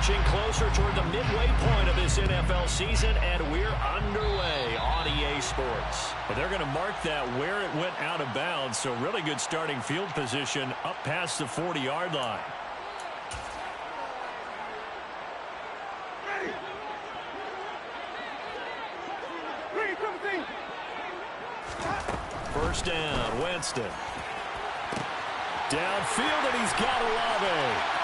inching closer toward the midway point of this NFL season, and we're underway on EA Sports. Well, they're going to mark that where it went out of bounds, so really good starting field position up past the 40-yard line. First down, Winston. Downfield, and he's got Olave.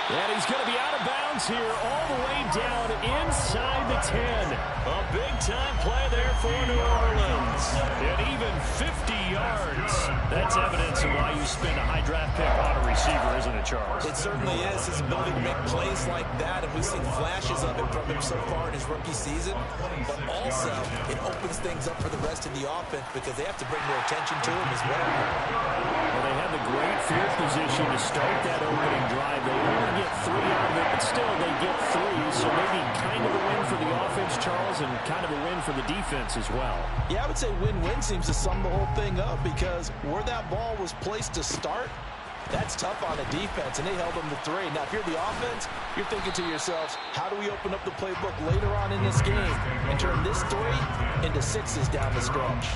And he's going to be out of bounds here all the way down inside the 10. A big-time play there for New Orleans. And even 50 yards. That's evidence of why you spend a high draft pick on a receiver, isn't it, Charles? It certainly is. His ability to make plays like that, and we've seen flashes of it from him so far in his rookie season. But also, it opens things up for the rest of the offense because they have to bring more attention to him as well. Well, they had the great field position to start that opening drive. They only get 3 out of it, but still they get 3. So maybe kind of a win for the offense, Charles, and kind of a win for the defense as well. Yeah, I would say win-win seems to sum the whole thing up because where that ball was placed to start, that's tough on a defense, and they held them to 3. Now, if you're the offense, you're thinking to yourselves, how do we open up the playbook later on in this game and turn this 3 into 6s down the stretch?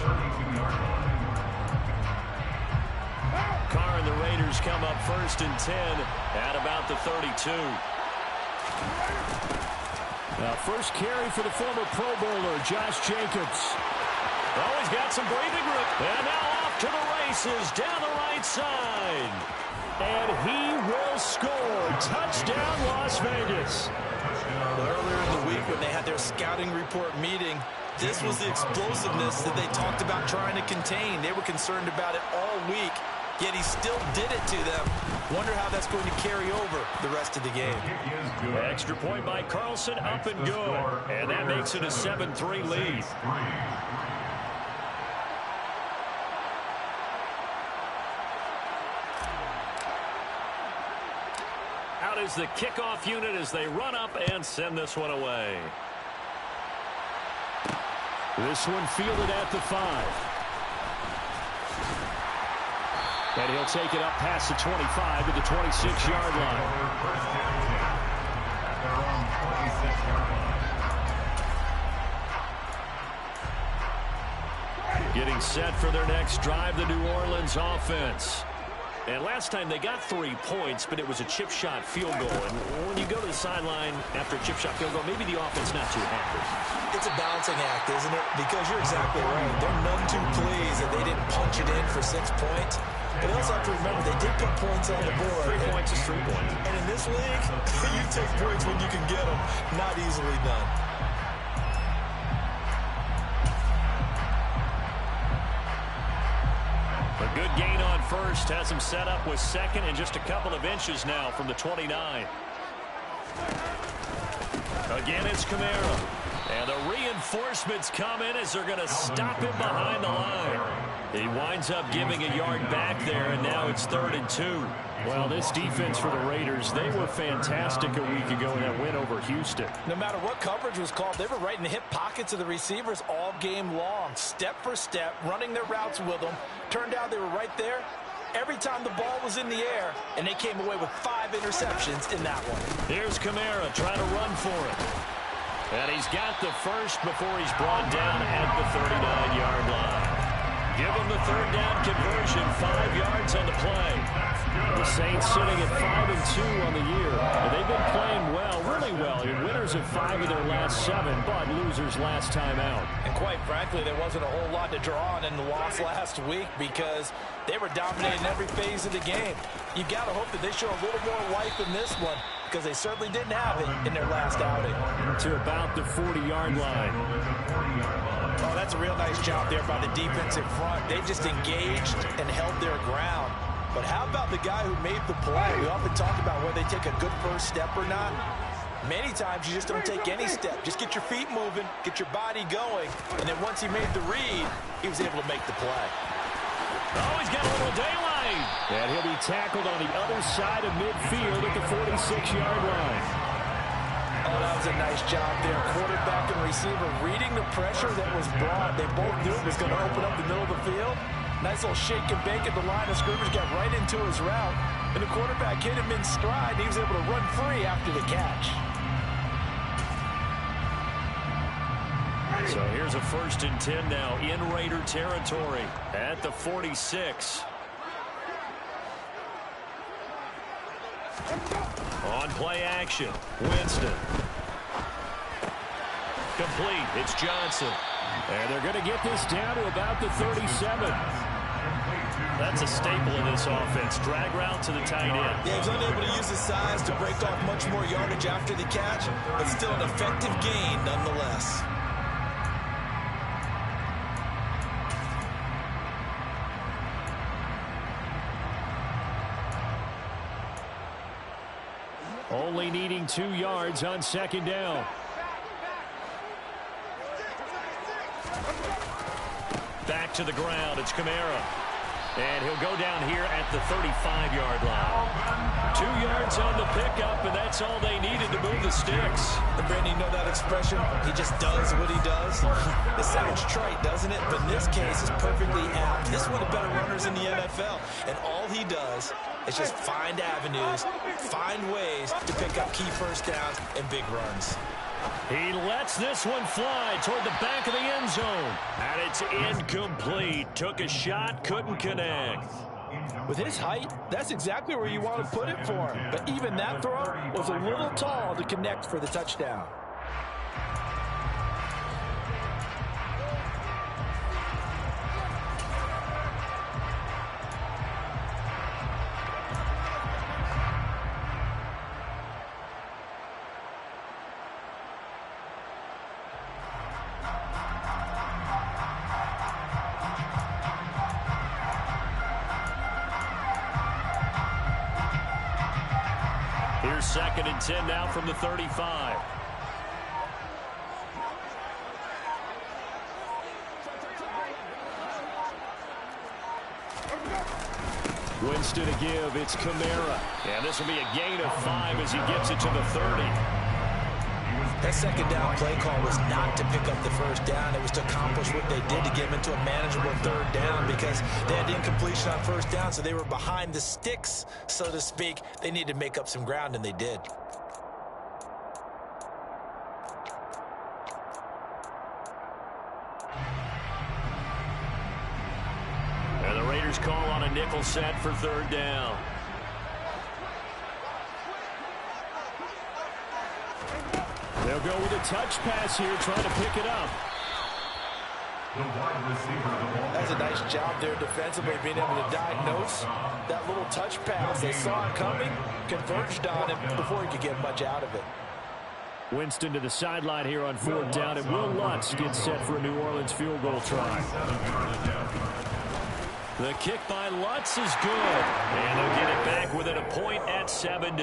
Carr and the Raiders come up first and 10 at about the 32. Now, first carry for the former Pro Bowler, Josh Jacobs. Oh, he's got some breathing room. And now off to the races down the right side. And he will score. Touchdown, Las Vegas. Earlier in the week when they had their scouting report meeting, this was the explosiveness that they talked about trying to contain. They were concerned about it all week, yet he still did it to them. Wonder how that's going to carry over the rest of the game. Extra point by Carlson, up and good. And that makes it a 7-3 lead. Out is the kickoff unit as they run up and send this one away. This one fielded at the 5. And he'll take it up past the 25 to the 26-yard line. Getting set for their next drive, the New Orleans offense. And last time they got 3 points, but it was a chip shot field goal. And when you go to the sideline after a chip shot field goal, maybe the offense not too happy. It's a balancing act, isn't it? Because you're exactly right. They're none too pleased that they didn't punch it in for 6 points. But you also have to remember, they did put points on the board. 3 points is 3 points. And in this league, you take points when you can get them. Not easily done. A good gain on first. Has him set up with second and just a couple of inches now from the 29. Again, it's Kamara. And the reinforcements come in as they're going to stop him behind the line. He winds up giving a yard back there, and now it's 3rd and 2. Well, this defense for the Raiders, they were fantastic a week ago in that win over Houston. No matter what coverage was called, they were right in the hip pockets of the receivers all game long, step for step, running their routes with them. Turned out they were right there every time the ball was in the air, and they came away with 5 interceptions in that one. Here's Kamara trying to run for it. And he's got the first before he's brought down at the 39-yard line. Give him the 3rd down conversion, 5 yards on the play. The Saints sitting at 5-2 on the year. And they've been playing well, really well. You're winners of 5 of their last 7, but losers last time out. And quite frankly, there wasn't a whole lot to draw on in the loss last week because they were dominating every phase of the game. You've got to hope that they show a little more life in this one because they certainly didn't have it in their last outing. To about the 40-yard line. Oh, that's a real nice job there by the defensive front. They just engaged and held their ground. But how about the guy who made the play? We often talk about whether they take a good first step or not. Many times you just don't take any step. Just get your feet moving, get your body going, and then once he made the read, he was able to make the play. Oh, he's got a little daylight. And he'll be tackled on the other side of midfield at the 46-yard line. Oh, that was a nice job there. Quarterback and receiver reading the pressure that was brought. They both knew it was going to open up the middle of the field. Nice little shake and bake at the line of scrimmage. Got right into his route. And the quarterback hit him in stride. He was able to run free after the catch. So here's a 1st and 10 now in Raider territory at the 46. On play action, Winston. Complete. It's Johnson. And they're going to get this down to about the 37. That's a staple in this offense. Drag route to the tight end. Yeah, he was unable to use his size to break off much more yardage after the catch, but still an effective gain nonetheless. Only needing 2 yards on 2nd down. Back to the ground. It's Kamara. And he'll go down here at the 35-yard line. 2 yards on the pickup, and that's all they needed to move the sticks. And Brandon, you know that expression? He just does what he does. It sounds trite, doesn't it? But in this case, it's perfectly apt. This is one of the better runners in the NFL. And all he does is just find avenues, find ways to pick up key 1st downs and big runs. He lets this one fly toward the back of the end zone. And it's incomplete. Took a shot, couldn't connect. With his height, that's exactly where you want to put it for him. But even that throw was a little tall to connect for the touchdown. Here's 2nd and 10 now from the 35. Winston to give. It's Kamara. And this will be a gain of 5 as he gets it to the 30. That 2nd down play call was not to pick up the 1st down. It was to accomplish what they did to get him into a manageable 3rd down because they had incompletion on 1st down, so they were behind the sticks, so to speak. They needed to make up some ground, and they did. And the Raiders call on a nickel set for 3rd down. They'll go with a touch pass here, trying to pick it up. That's a nice job there defensively, being able to diagnose that little touch pass. They saw it coming, converged on him before he could get much out of it. Winston to the sideline here on 4th down, and Will Lutz gets set for a New Orleans field goal try. The kick by Lutz is good, and they'll get it back within a point at 7-6.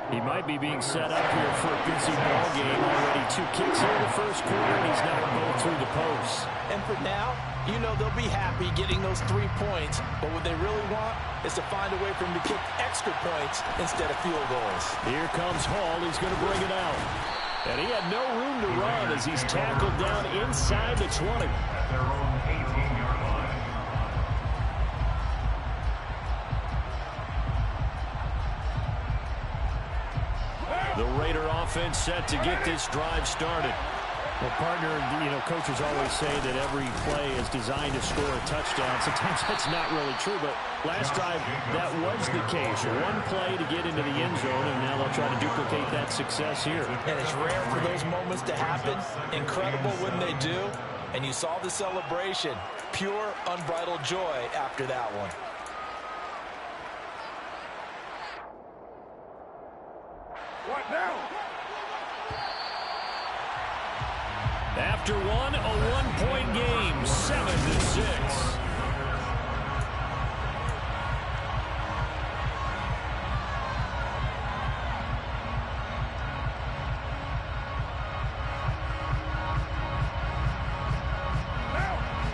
He might be being set up here for a busy ball game already. 2 kicks here in the 1st quarter, and he's knocked both through the post. And for now, you know they'll be happy getting those 3 points, but what they really want is to find a way for him to kick extra points instead of field goals. Here comes Hall. He's going to bring it out. And he had no room to run as he's tackled down inside the 20. The Raider offense set to get this drive started. Well, partner, coaches always say that every play is designed to score a touchdown. Sometimes that's not really true, but last drive, that was the case. One play to get into the end zone, and now they'll try to duplicate that success here. And it's rare for those moments to happen. Incredible when they do. And you saw the celebration. Pure, unbridled joy after that one. What now? After one, a one-point game, 7-6.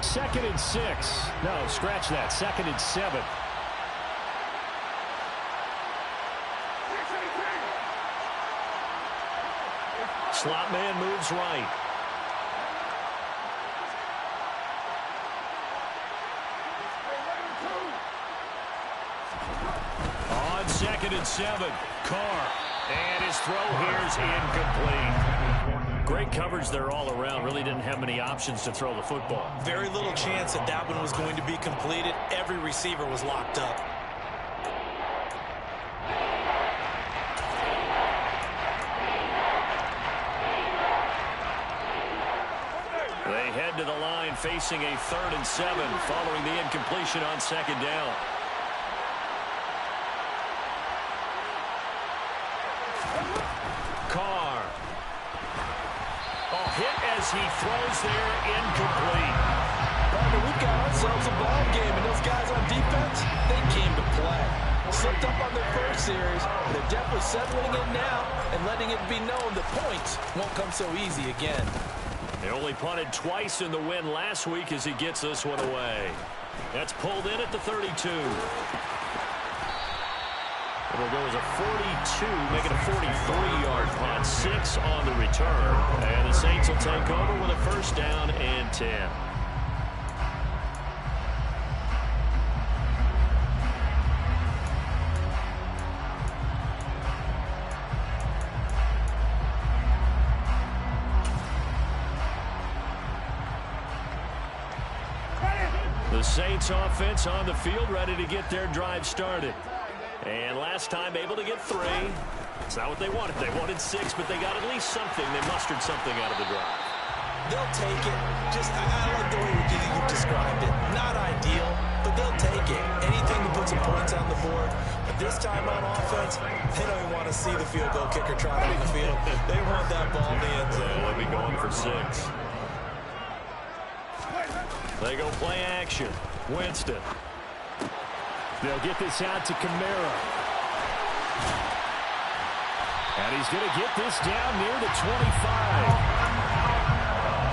Second and 6. No, scratch that. 2nd and 7. Slot man moves right. 2nd and 7. Carr. And his throw here is incomplete. Great coverage there all around. Really didn't have many options to throw the football. Very little chance that that one was going to be completed. Every receiver was locked up. They head to the line facing a 3rd and 7 following the incompletion on 2nd down. Carr. Hit as he throws there, incomplete. Partner, we've got ourselves a ball game, and those guys on defense, they came to play. Slipped up on their first series, but they're definitely settling in now and letting it be known that points won't come so easy again. They only punted twice in the win last week as he gets this one away. That's pulled in at the 32. It'll go as a 42, make it a 43-yard punt, 6 on the return. And the Saints will take over with a 1st down and 10. The Saints offense on the field, ready to get their drive started. And last time able to get 3. It's not what they wanted. They wanted 6, but they got at least something. They mustered something out of the drive. They'll take it. I like the way you've described it. Not ideal, but they'll take it. Anything to put some points on the board. But this time on offense, they don't even want to see the field goal kicker trot on the field. They want that ball in the end zone. They'll be going for 6. They go play action. Winston. They'll get this out to Kamara. And he's going to get this down near the 25.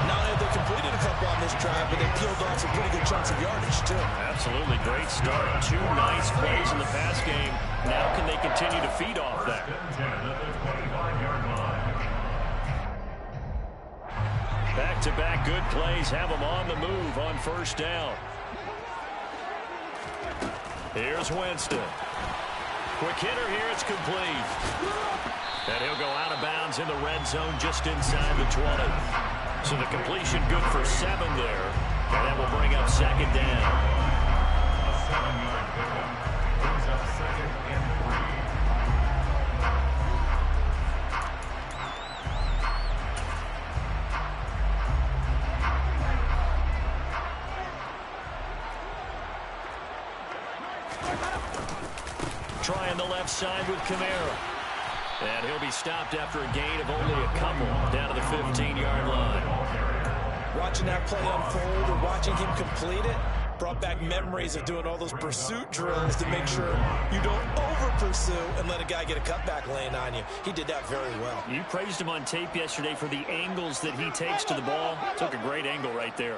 Not only have they completed a couple on this drive, but they peeled off some pretty good chunks of yardage, too. Absolutely great start. 2 nice plays in the pass game. Now can they continue to feed off that? Back-to-back good plays have them on the move on 1st down. Here's Winston. Quick hitter here, it's complete. And he'll go out of bounds in the red zone just inside the 20. So the completion good for 7 there. And that will bring up 2nd down. Trying the left side with Kamara. And he'll be stopped after a gain of only a couple down to the 15-yard line. Watching that play unfold or watching him complete it brought back memories of doing all those pursuit drills to make sure you don't over-pursue and let a guy get a cutback laying on you. He did that very well. You praised him on tape yesterday for the angles that he takes to the ball. Took a great angle right there.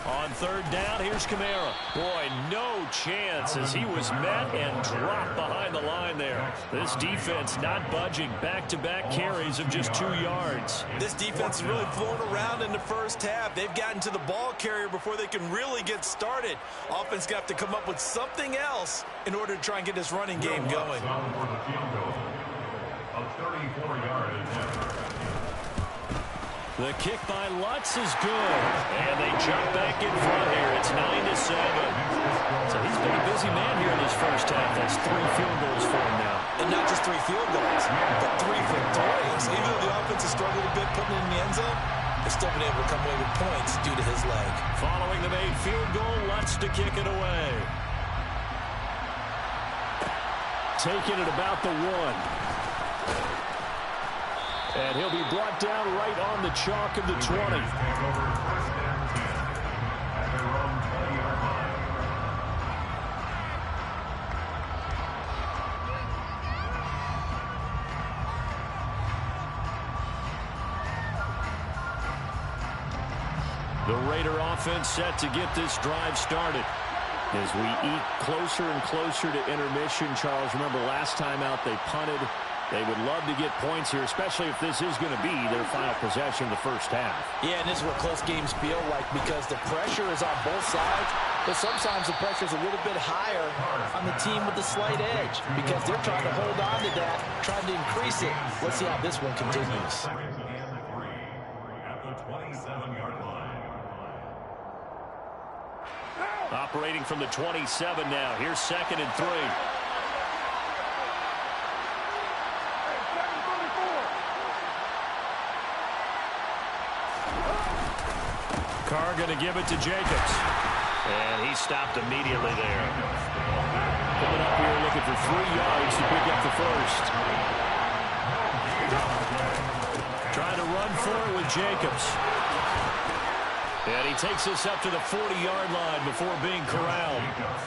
On 3rd down, here's Kamara. Boy, no chance as he was met and dropped behind the line there. This defense not budging. Back-to-back carries of just 2 yards. This defense is really flown around in the first half. They've gotten to the ball carrier before they can really get started. Offense got to come up with something else in order to try and get this running game going. The kick by Lutz is good. And they jump back in front here. It's 9-7. So he's been a busy man here in this first half. That's 3 field goals for him now. And not just 3 field goals, but 3 for 3. Even though the offense has struggled a bit putting it in the end zone, they've still been able to come away with points due to his leg. Following the made field goal, Lutz to kick it away. Taking it about the 1. And he'll be brought down right on the chalk of the 20. The Raider offense set to get this drive started. As we eat closer and closer to intermission, Charles, remember last time out they punted. They would love to get points here, especially if this is going to be their final possession of the first half. Yeah, and this is what close games feel like because the pressure is on both sides. But sometimes the pressure is a little bit higher on the team with the slight edge because they're trying to hold on to that, trying to increase it. Let's see how this one continues. Operating from the 27 now. Here's 2nd and 3. Carr going to give it to Jacobs. And he stopped immediately there. Coming up here looking for 3 yards to pick up the first. Trying to run for it with Jacobs. And he takes us up to the 40-yard line before being corralled.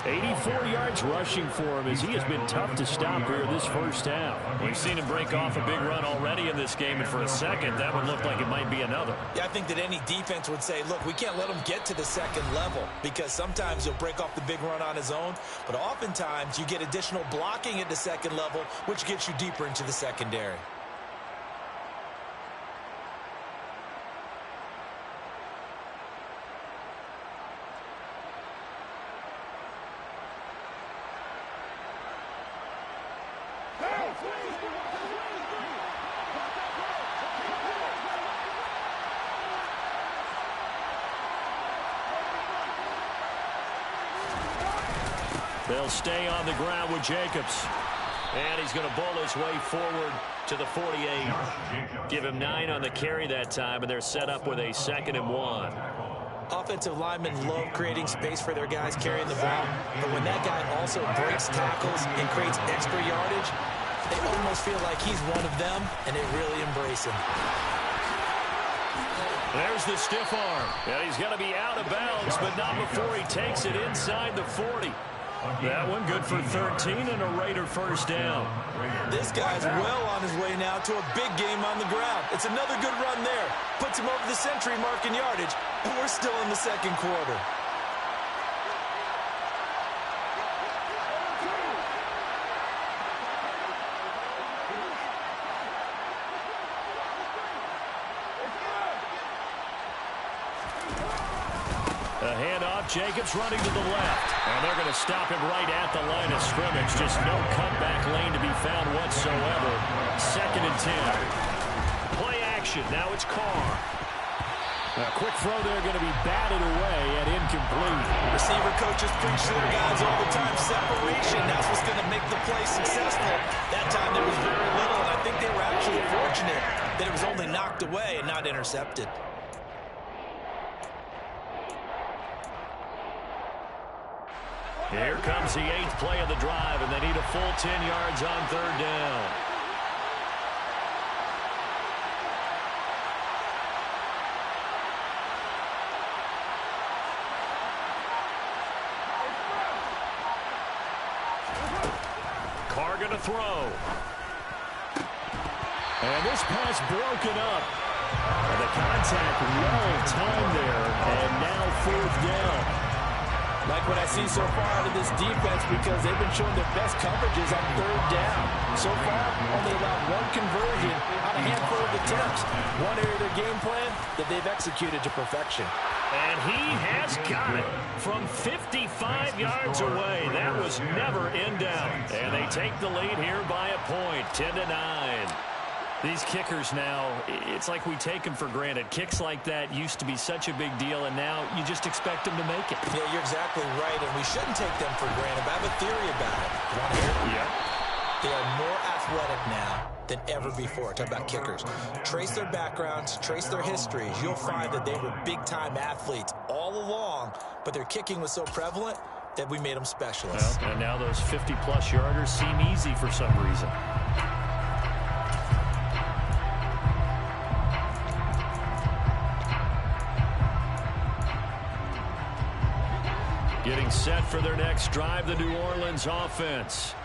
84 yards rushing for him as he has been tough to stop here this first half. We've seen him break off a big run already in this game, and for a second, that would look like it might be another. Yeah, I think that any defense would say, look, we can't let him get to the second level because sometimes he'll break off the big run on his own, but oftentimes you get additional blocking at the second level, which gets you deeper into the secondary. They'll stay on the ground with Jacobs. And he's going to bowl his way forward to the 48. Give him 9 on the carry that time, and they're set up with a 2nd and 1. Offensive linemen love creating space for their guys carrying the ball, but when that guy also breaks tackles and creates extra yardage, they almost feel like he's one of them, and they really embrace him. There's the stiff arm. And he's going to be out of bounds, but not before he takes it inside the 40. That one good for 13 and a Raider first down. This guy's well on his way now to a big game on the ground. It's another good run there. Puts him over the century mark in yardage, and we're still in the second quarter. A handoff, Jacobs running to the left. And they're going to stop him right at the line of scrimmage. Just no cutback lane to be found whatsoever. 2nd and 10. Play action. Now it's Carr. A quick throw there going to be batted away and incomplete. Receiver coaches preach to their guys all the time. Separation, that's what's going to make the play successful. That time there was very little, and I think they were actually fortunate that it was only knocked away and not intercepted. Here comes the 8th play of the drive, and they need a full 10 yards on 3rd down. Carr going to throw. And this pass broken up. And the contact well timed there, and now 4th down. Like what I see so far out of this defense because they've been showing their best coverages on 3rd down. So far, only allowed 1 conversion on a handful of attempts. One area of their game plan that they've executed to perfection. And he has got it from 55 yards away. That was never in doubt. And they take the lead here by a point, 10-9. These kickers now, it's like we take them for granted. Kicks like that used to be such a big deal, and now you just expect them to make it. Yeah, you're exactly right, and we shouldn't take them for granted. But I have a theory about it. You want to hear it? Yeah. They are more athletic now than ever before. Talk about kickers. Trace their backgrounds, trace their histories. You'll find that they were big-time athletes all along, but their kicking was so prevalent that we made them specialists. Well, and now those 50-plus yarders seem easy for some reason. Getting set for their next drive, the New Orleans offense.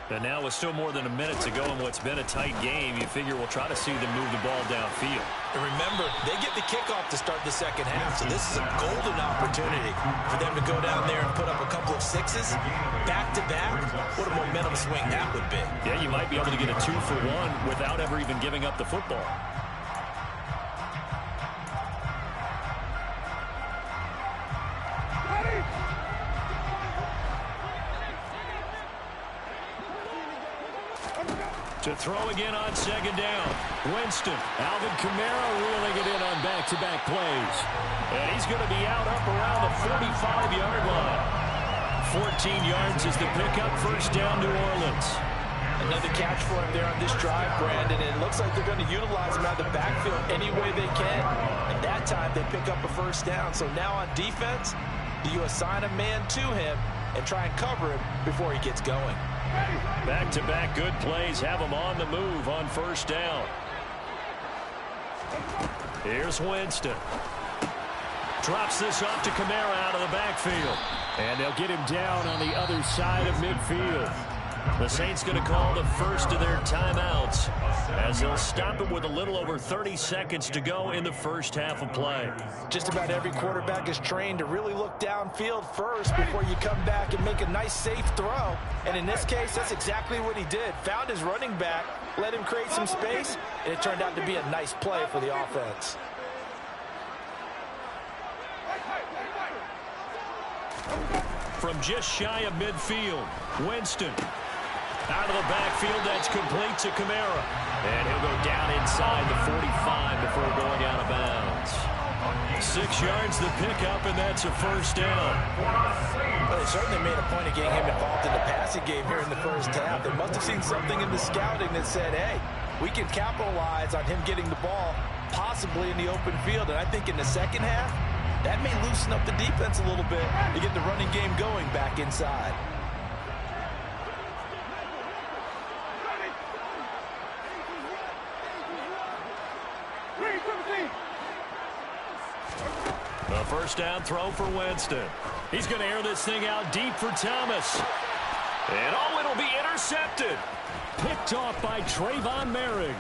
And now with still more than a minute to go in what's been a tight game, you figure we'll try to see them move the ball downfield. And remember, they get the kickoff to start the second half, so this is a golden opportunity for them to go down there and put up a couple of 6s. Back-to-back, what a momentum swing that would be. Yeah, you might be able to get a 2-for-1 without ever even giving up the football. To throw again on second down. Winston. Alvin Kamara reeling it in on back-to-back plays. And he's going to be out up around the 45-yard line. 14 yards is the pickup. First down, New Orleans. Another catch for him there on this drive, Brandon. And it looks like they're going to utilize him out of the backfield any way they can. And that time they pick up a first down. So now on defense, do you assign a man to him and try and cover him before he gets going? Back-to-back good plays have him on the move on first down. Here's Winston. Drops this off to Kamara out of the backfield. And they'll get him down on the other side of midfield. The Saints going to call the first of their timeouts as they'll stop it with a little over 30 seconds to go in the first half of play. Just about every quarterback is trained to really look downfield first before you come back and make a nice, safe throw. And in this case, that's exactly what he did. Found his running back, let him create some space, and it turned out to be a nice play for the offense. From just shy of midfield, Winston. Out of the backfield, that's complete to Kamara. And he'll go down inside the 45 before going out of bounds. 6 yards the pickup, and that's a first down. Well, they certainly made a point of getting him involved in the passing game here in the first half. They must have seen something in the scouting that said, hey, we can capitalize on him getting the ball possibly in the open field. And I think in the second half, that may loosen up the defense a little bit to get the running game going back inside. A first down throw for Winston. He's going to air this thing out deep for Thomas. And oh, it'll be intercepted. Picked off by Trayvon Merrick.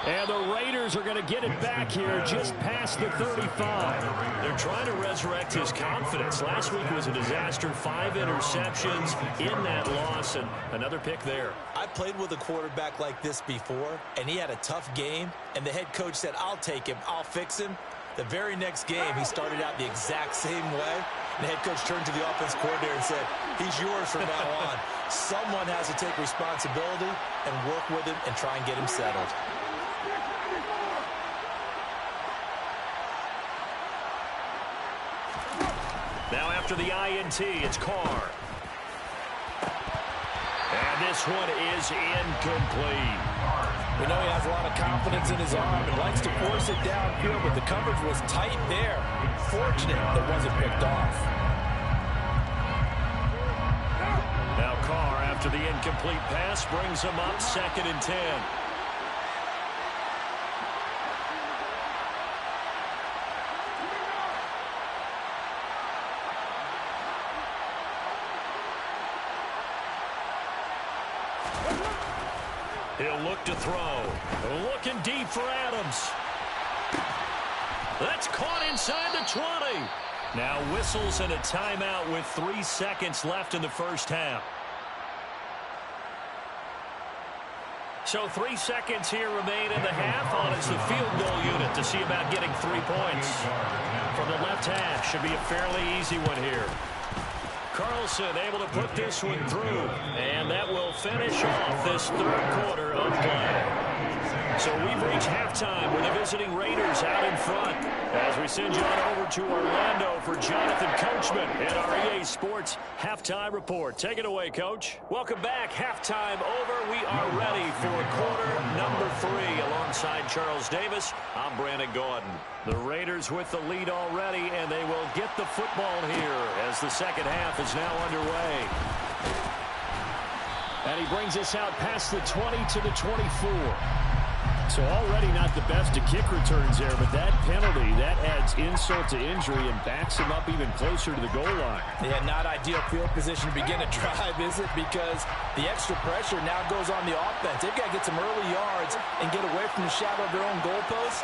And the Raiders are going to get it back here just past the 35. They're trying to resurrect his confidence. Last week was a disaster. 5 interceptions in that loss, and another pick there. I played with a quarterback like this before, and he had a tough game, and the head coach said, I'll take him, I'll fix him. The very next game, he started out the exact same way. The head coach turned to the offense coordinator and said, he's yours from now on. Someone has to take responsibility and work with him and try and get him settled. Now after the INT, it's Carr. And this one is incomplete. We know he has a lot of confidence in his arm and likes to force it downfield, but the coverage was tight there. Fortunate that wasn't picked off. Now Carr, after the incomplete pass, brings him up 2nd and 10. He'll look to throw. Looking deep for Adams. That's caught inside the 20. Now whistles and a timeout with 3 seconds left in the first half. So 3 seconds here remain in the half on as the field goal unit to see about getting 3 points. From the left half, should be a fairly easy one here. Carlson able to put this one through, and that will finish off this 3rd quarter of play. So we've reached halftime with the visiting Raiders out in front as we send you on over to Orlando for Jonathan Coachman at our EA Sports Halftime Report. Take it away, Coach. Welcome back. Halftime over. We are ready for quarter number 3 alongside Charles Davis. I'm Brandon Gordon. The Raiders with the lead already, and they will get the football here as the second half is now underway. And he brings us out past the 20 to the 24. So already not the best of kick returns there, but that penalty, that adds insult to injury and backs him up even closer to the goal line. Yeah, not ideal field position to begin a drive, is it? Because the extra pressure now goes on the offense. They've got to get some early yards and get away from the shadow of their own goalposts.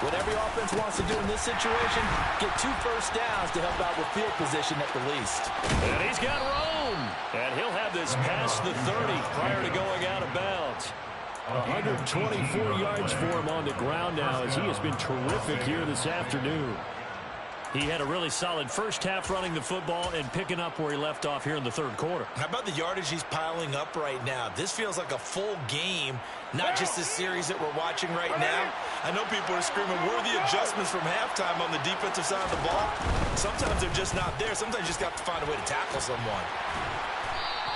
What every offense wants to do in this situation, get 2 first downs to help out with field position at the least. And he's got room. And he'll have this past the 30 prior to going out of bounds. 124 yards for him on the ground now as he has been terrific here this afternoon. He had a really solid first half running the football and picking up where he left off here in the third quarter. How about the yardage he's piling up right now? This feels like a full game, not just the series that we're watching right now. I know people are screaming, where are the adjustments from halftime on the defensive side of the ball? Sometimes they're just not there. Sometimes you just have to find a way to tackle someone.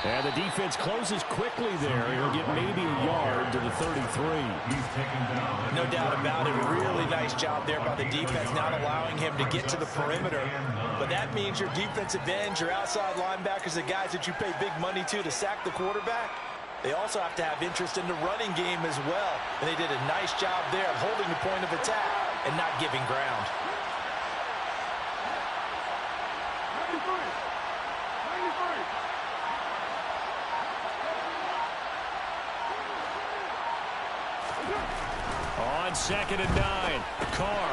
And the defense closes quickly there. He'll get maybe a yard to the 33. No doubt about it. Really nice job there by the defense, not allowing him to get to the perimeter. But that means your defensive ends, your outside linebackers, the guys that you pay big money to sack the quarterback, they also have to have interest in the running game as well. And they did a nice job there of holding the point of attack and not giving ground. On 2nd and 9, Carr.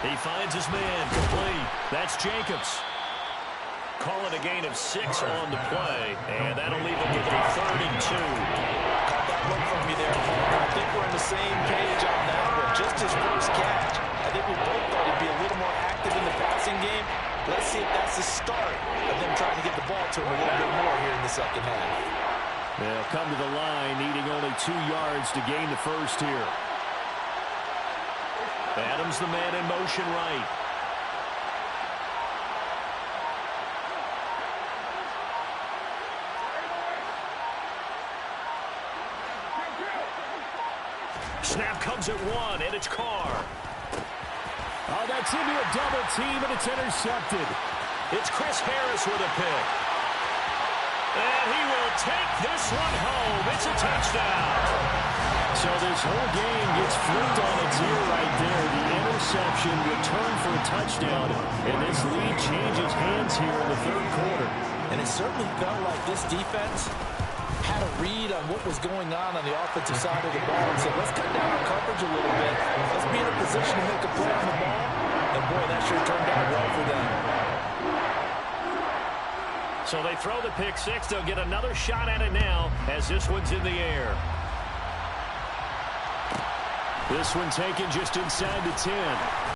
He finds his man complete. That's Jacobs. Call it a gain of 6 on the play, and that'll leave him with a 3rd and 2. Caught that look from you there. I think we're on the same page on that one. Just his first catch. I think we both thought he'd be a little more active in the passing game. Let's see if that's the start of them trying to get the ball to him a little bit more here in the second half. They'll come to the line, needing only 2 yards to gain the first here. Adams, the man in motion right. Snap comes at 1, and it's Carr. Oh, that's into a double team, and it's intercepted. It's Chris Harris with a pick. And he will take this one home. It's a touchdown. So this whole game gets flipped on its ear right there. The interception returned for a touchdown, and this lead changes hands here in the third quarter. And it certainly felt like this defense had a read on what was going on the offensive side of the ball and said, let's cut down our coverage a little bit. Let's be in a position to make a play on the ball. And, boy, that sure turned out well for them. So they throw the pick six. They'll get another shot at it now as this one's in the air. This one taken just inside the 10.